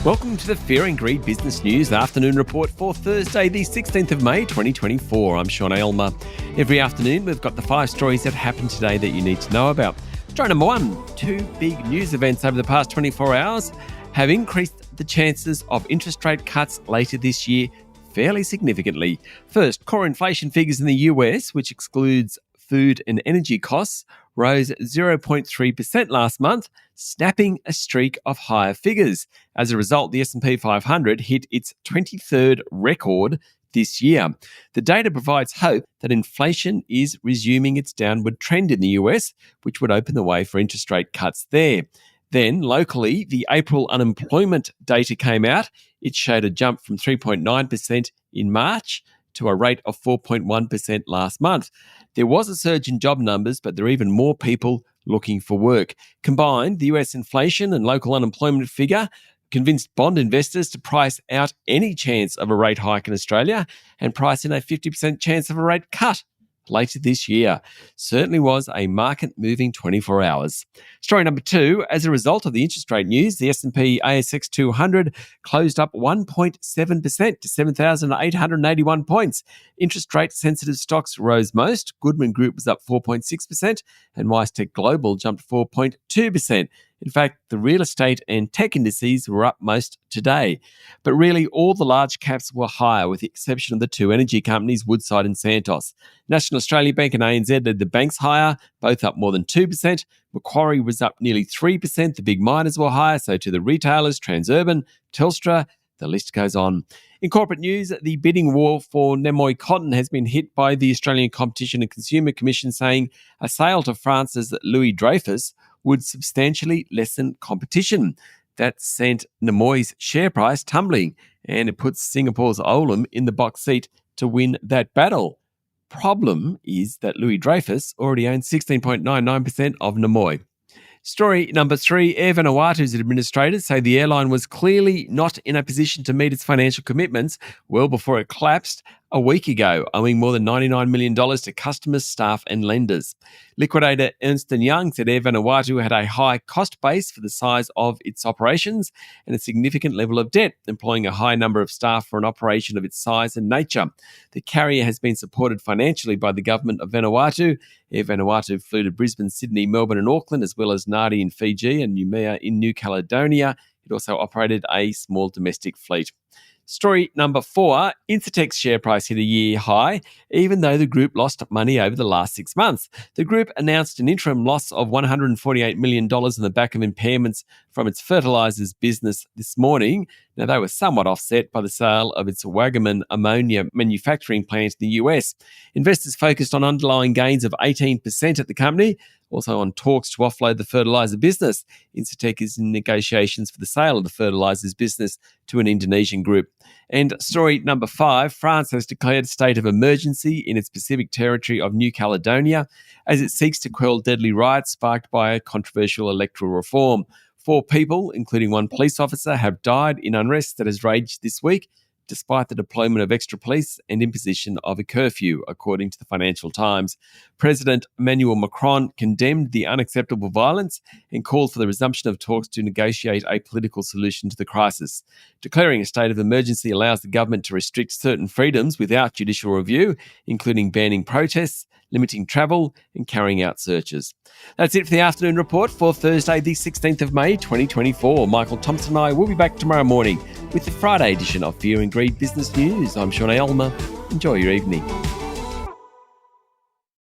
Welcome to the Fear and Greed Business News Afternoon Report for Thursday, the 16th of May, 2024. I'm Sean Aylmer. Every afternoon, we've got the 5 stories that happened today that you need to know about. Story number 1, 2 big news events over the past 24 hours have increased the chances of interest rate cuts later this year fairly significantly. First, core inflation figures in the US, which excludes food and energy costs, rose 0.3% last month, snapping a streak of higher figures. As a result, the S&P 500 hit its 23rd record this year. The data provides hope that inflation is resuming its downward trend in the US, which would open the way for interest rate cuts there. Then, locally, the April unemployment data came out. It showed a jump from 3.9% in March to a rate of 4.1% last month. There was a surge in job numbers, but there are even more people looking for work. Combined, the US inflation and local unemployment figure convinced bond investors to price out any chance of a rate hike in Australia and price in a 50% chance of a rate cut later this year. Certainly was a market-moving 24 hours. Story number 2, as a result of the interest rate news, the S&P ASX 200 closed up 1.7% to 7,881 points. Interest rate-sensitive stocks rose most. Goodman Group was up 4.6% and WiseTech Global jumped 4.2%. In fact, the real estate and tech indices were up most today. But really, all the large caps were higher, with the exception of the 2 energy companies, Woodside and Santos. National Australia Bank and ANZ led the banks higher, both up more than 2%. Macquarie was up nearly 3%. The big miners were higher, so to the retailers, Transurban, Telstra, the list goes on. In corporate news, the bidding war for Nimoy cotton has been hit by the Australian Competition and Consumer Commission, saying a sale to France's Louis Dreyfus would substantially lessen competition. That sent Nimoy's share price tumbling, and it puts Singapore's Olam in the box seat to win that battle. Problem is that Louis Dreyfus already owns 16.99% of Nimoy. Story number 3, Air Vanuatu's administrators say the airline was clearly not in a position to meet its financial commitments well before it collapsed a week ago, owing more than $99 million to customers, staff and lenders. Liquidator Ernst & Young said Air Vanuatu had a high cost base for the size of its operations and a significant level of debt, employing a high number of staff for an operation of its size and nature. The carrier has been supported financially by the government of Vanuatu. Air Vanuatu flew to Brisbane, Sydney, Melbourne and Auckland, as well as Nadi in Fiji and Noumea in New Caledonia. It also operated a small domestic fleet. Story number 4, Incitec's share price hit a year high, even though the group lost money over the last 6 months. The group announced an interim loss of $148 million on the back of impairments from its fertilisers business this morning. Now, they were somewhat offset by the sale of its Waggaman ammonia manufacturing plant in the US. Investors focused on underlying gains of 18% at the company, also on talks to offload the fertiliser business. Incitec is in negotiations for the sale of the fertilisers business to an Indonesian group. And story number 5, France has declared a state of emergency in its Pacific territory of New Caledonia as it seeks to quell deadly riots sparked by a controversial electoral reform. 4 people, including 1 police officer, have died in unrest that has raged this week, despite the deployment of extra police and imposition of a curfew, according to the Financial Times. President Emmanuel Macron condemned the unacceptable violence and called for the resumption of talks to negotiate a political solution to the crisis. Declaring a state of emergency allows the government to restrict certain freedoms without judicial review, including banning protests, limiting travel and carrying out searches. That's it for the afternoon report for Thursday, the 16th of May, 2024. Michael Thompson and I will be back tomorrow morning with the Friday edition of Fear and Greed Business News. I'm Sean Aylmer. Enjoy your evening.